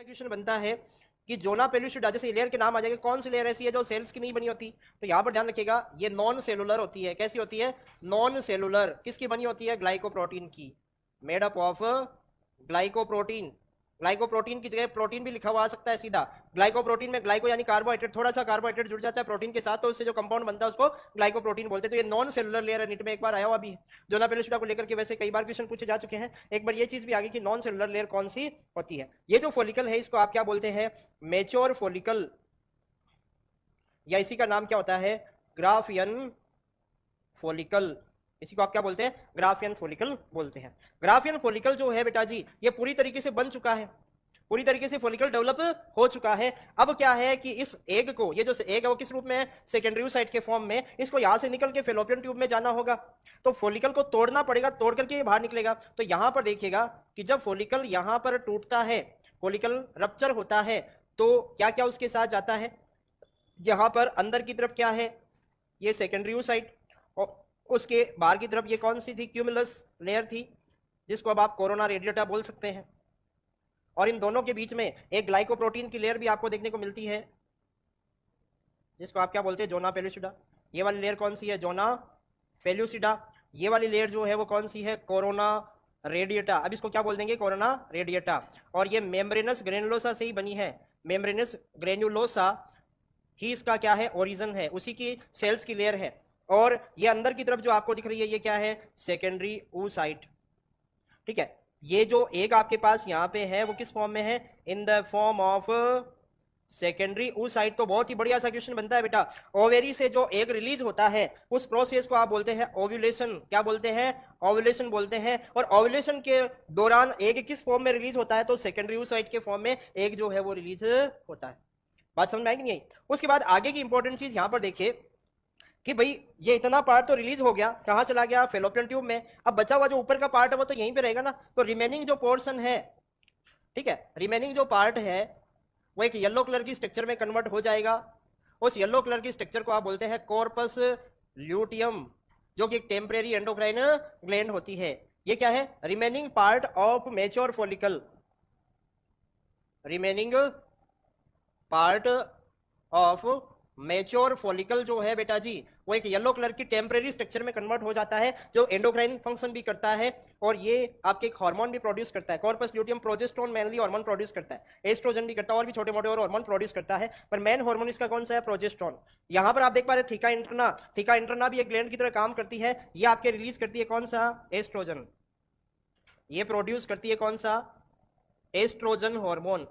Question बनता है कि जोना पेल्यूसिडा, जैसे लेयर के नाम आ जाएगा, कौन सी लेयर ऐसी है जो सेल्स की नहीं बनी होती? तो यहां पर ध्यान रखिएगा, ये नॉन सेलुलर होती है। कैसी होती है? Non cellular. किसकी बनी होती है? ग्लाइकोप्रोटीन की, made up of glycoprotein. Glycoprotein की जगह प्रोटीन भी लिखा हुआ आ सकता है सीधा। ग्लाइकोप्रोटीन में ग्लाइको यानी कार्बोहाइड्रेट, थोड़ा सा कार्बोहाइड्रेट जुड़ जाता है प्रोटीन के साथ, तो उससे जो कंपाउंड बनता है उसको ग्लाइकोप्रोटीन बोलते हैं। तो ये नॉन सेलुलर लेयर है। नीट में एक बार आया हुआ भी, जोना पेल्यूसिडा को लेकर के वैसे कई बार क्वेश्चन पूछे जा चुके हैं। एक बार ये चीज भी आ गई कि नॉन सेलुलर लेयर कौन सी होती है। ये जो फॉलिकल है इसको आप क्या बोलते हैं? मेच्योर फॉलिकल, या इसी का नाम क्या होता है? Graafian follicle. इसी को आप क्या बोलते हैं? ग्राफियन फॉलिकल बोलते हैं। ग्राफियन फॉलिकल जो है बेटा जी, ये पूरी तरीके से बन चुका है, पूरी तरीके से फॉलिकल डेवलप हो चुका है। अब क्या है कि इस एग को, ये जो एग है वो किस रूप में है? सेकेंडरी साइट के फॉर्म में। इसको यहां से निकल के फेलोपियन ट्यूब में जाना होगा, तो फॉलिकल को तोड़ना पड़ेगा, तोड़ करके ये बाहर निकलेगा। तो यहां पर देखिएगा कि जब फॉलिकल यहां पर टूटता है, फॉलिकल रप्चर होता है, तो क्या क्या उसके साथ जाता है? यहां पर अंदर की तरफ क्या है? ये सेकेंडरी साइट, और उसके बाहर की तरफ ये कौन सी थी? क्यूमुलस लेयर थी, जिसको अब आप कोरोना रेडिएटा बोल सकते हैं। और इन दोनों के बीच में एक ग्लाइकोप्रोटीन की लेयर भी आपको देखने को मिलती है, जिसको आप क्या बोलते हैं? Zona pellucida. ये वाली लेयर कौन सी है? Zona pellucida. ये वाली लेयर जो है वो कौन सी है? Corona radiata. अब इसको क्या बोल देंगे? Corona radiata. और ये मेम्ब्रेनस ग्रेनुलोसा से ही बनी है। मेम्ब्रेनस ग्रेनुलोसा ही इसका क्या है? ओरिजिन है, उसी की सेल्स की लेयर है। और ये अंदर की तरफ जो आपको दिख रही है ये क्या है? Secondary oocyte। ठीक है, ये जो एक आपके पास यहां पे है वो किस फॉर्म में है? In the form of secondary oocyte। तो बहुत ही बढ़िया सा क्वेश्चन बनता है बेटा। ओवेरी से जो एग रिलीज होता है उस प्रोसेस को आप बोलते हैं ओव्यूलेशन। क्या बोलते हैं? ओव्यूलेशन बोलते हैं। और ओव्यूलेशन के दौरान एग किस फॉर्म में रिलीज होता है? तो सेकेंडरी oocyte के फॉर्म में एग जो है वो रिलीज होता है। बात समझ में आई कि नहीं आई? उसके बाद आगे की इंपॉर्टेंट चीज यहां पर देखिए कि भाई ये इतना पार्ट तो रिलीज हो गया, कहां चला गया? फेलोपियन ट्यूब में। अब बचा हुआ जो ऊपर का पार्ट है वो तो यहीं पे रहेगा ना। तो रिमेनिंग जो पोर्शन है, ठीक है, रिमेनिंग जो पार्ट है वो एक येलो कलर की स्ट्रक्चर में कन्वर्ट हो जाएगा। उस येलो कलर की स्ट्रक्चर को आप बोलते हैं कॉर्पस ल्यूटियम, जो कि एक टेम्परेरी एंडोक्राइन ग्लैंड होती है। ये क्या है? Remaining part of mature follicle. Remaining part of mature follicle जो है बेटा जी, वो एक येलो कलर की टेम्परेरी स्ट्रक्चर में कन्वर्ट हो जाता है, जो एंडोक्राइन फंक्शन भी करता है। और ये आपके एक हार्मोन भी प्रोड्यूस करता है। Corpus luteum progesterone mainly hormone produce करता है, एस्ट्रोजन भी करता है, और भी छोटे मोटे और हार्मोन प्रोड्यूस करता है, पर मेन हार्मोन इसका कौन सा है? प्रोजेस्टेरोन। यहां पर आप देख पा रहे थीका इंटरना, थीका इंटरना भी एक ग्लैंड की तरह काम करती है। ये आपके रिलीज करती है कौन सा? एस्ट्रोजन। ये प्रोड्यूस करती है कौन सा? Oestrogen hormone.